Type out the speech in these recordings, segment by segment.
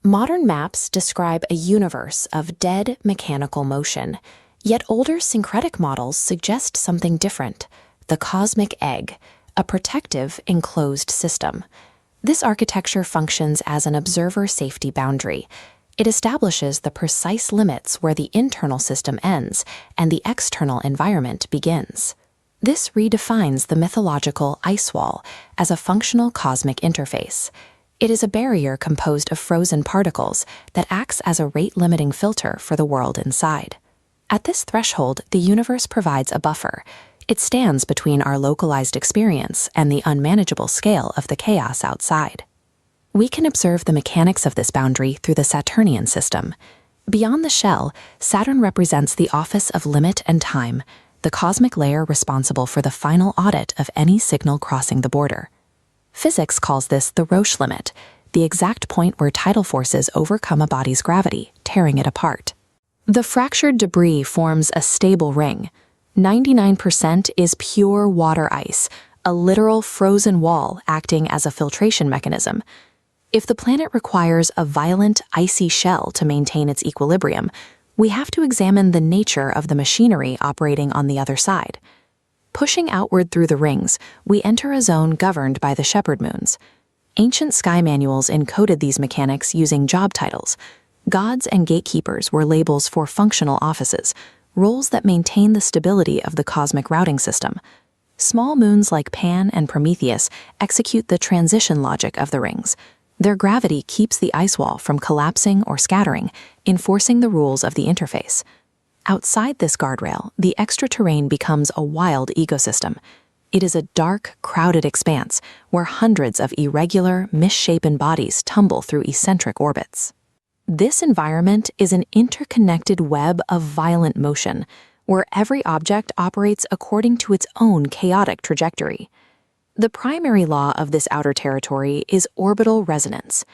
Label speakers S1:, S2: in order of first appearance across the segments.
S1: Modern maps describe a universe of dead mechanical motion, yet older syncretic models suggest something different: the cosmic egg, a protective, enclosed system. This architecture functions as an observer safety boundary. It establishes the precise limits where the internal system ends and the external environment begins. This redefines the mythological ice wall as a functional cosmic interface. It is a barrier composed of frozen particles that acts as a rate-limiting filter for the world inside. At this threshold, the universe provides a buffer. It stands between our localized experience and the unmanageable scale of the chaos outside. We can observe the mechanics of this boundary through the Saturnian system. Beyond the shell, Saturn represents the office of limit and time, the cosmic layer responsible for the final audit of any signal crossing the border. Physics calls this the Roche limit, the exact point where tidal forces overcome a body's gravity, tearing it apart. The fractured debris forms a stable ring. 99% is pure water ice, a literal frozen wall acting as a filtration mechanism. If the planet requires a violent, icy shell to maintain its equilibrium, we have to examine the nature of the machinery operating on the other side. Pushing outward through the rings, we enter a zone governed by the shepherd moons. Ancient sky manuals encoded these mechanics using job titles. Gods and gatekeepers were labels for functional offices, roles that maintain the stability of the cosmic routing system. Small moons like Pan and Prometheus execute the transition logic of the rings. Their gravity keeps the ice wall from collapsing or scattering, enforcing the rules of the interface. Outside this guardrail, the extraterrane becomes a wild ecosystem. It is a dark, crowded expanse where hundreds of irregular, misshapen bodies tumble through eccentric orbits. This environment is an interconnected web of violent motion, where every object operates according to its own chaotic trajectory. The primary law of this outer territory is orbital resonance.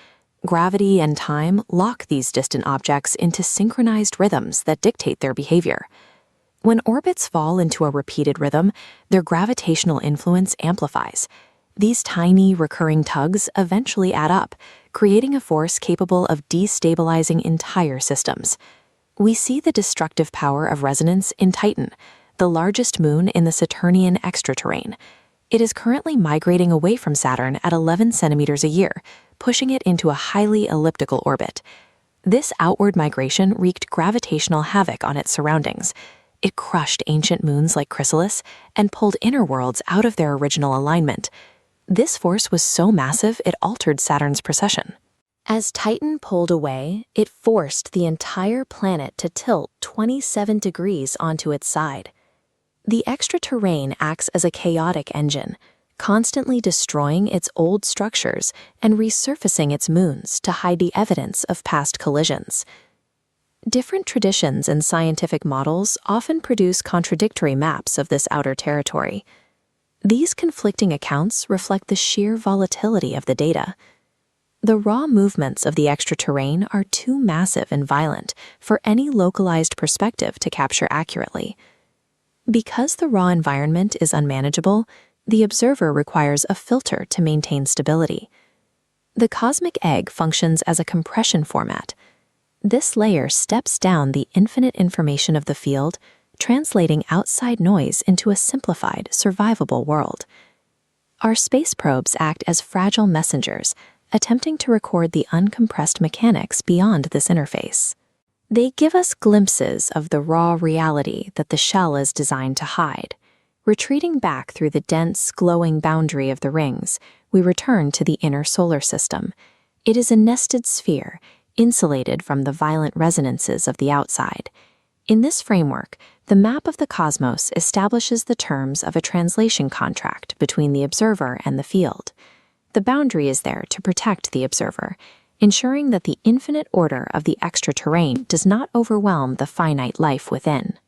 S1: Gravity and time lock these distant objects into synchronized rhythms that dictate their behavior. When orbits fall into a repeated rhythm, their gravitational influence amplifies. These tiny, recurring tugs eventually add up, creating a force capable of destabilizing entire systems. We see the destructive power of resonance in Titan, the largest moon in the Saturnian extraterrane. It is currently migrating away from Saturn at 11 centimeters a year, pushing it into a highly elliptical orbit. This outward migration wreaked gravitational havoc on its surroundings. It crushed ancient moons like Chrysalis and pulled inner worlds out of their original alignment. This force was so massive it altered Saturn's precession. As Titan pulled away, it forced the entire planet to tilt 27 degrees onto its side. The extraterrane acts as a chaotic engine, constantly destroying its old structures and resurfacing its moons to hide the evidence of past collisions. Different traditions and scientific models often produce contradictory maps of this outer territory. These conflicting accounts reflect the sheer volatility of the data. The raw movements of the extraterrane are too massive and violent for any localized perspective to capture accurately. Because the raw environment is unmanageable, the observer requires a filter to maintain stability. The cosmic egg functions as a compression format. This layer steps down the infinite information of the field, translating outside noise into a simplified, survivable world. Our space probes act as fragile messengers, attempting to record the uncompressed mechanics beyond this interface. They give us glimpses of the raw reality that the shell is designed to hide. Retreating back through the dense, glowing boundary of the rings, we return to the inner solar system. It is a nested sphere, insulated from the violent resonances of the outside. In this framework, the map of the cosmos establishes the terms of a translation contract between the observer and the field. The boundary is there to protect the observer, ensuring that the infinite order of the extraterrane does not overwhelm the finite life within.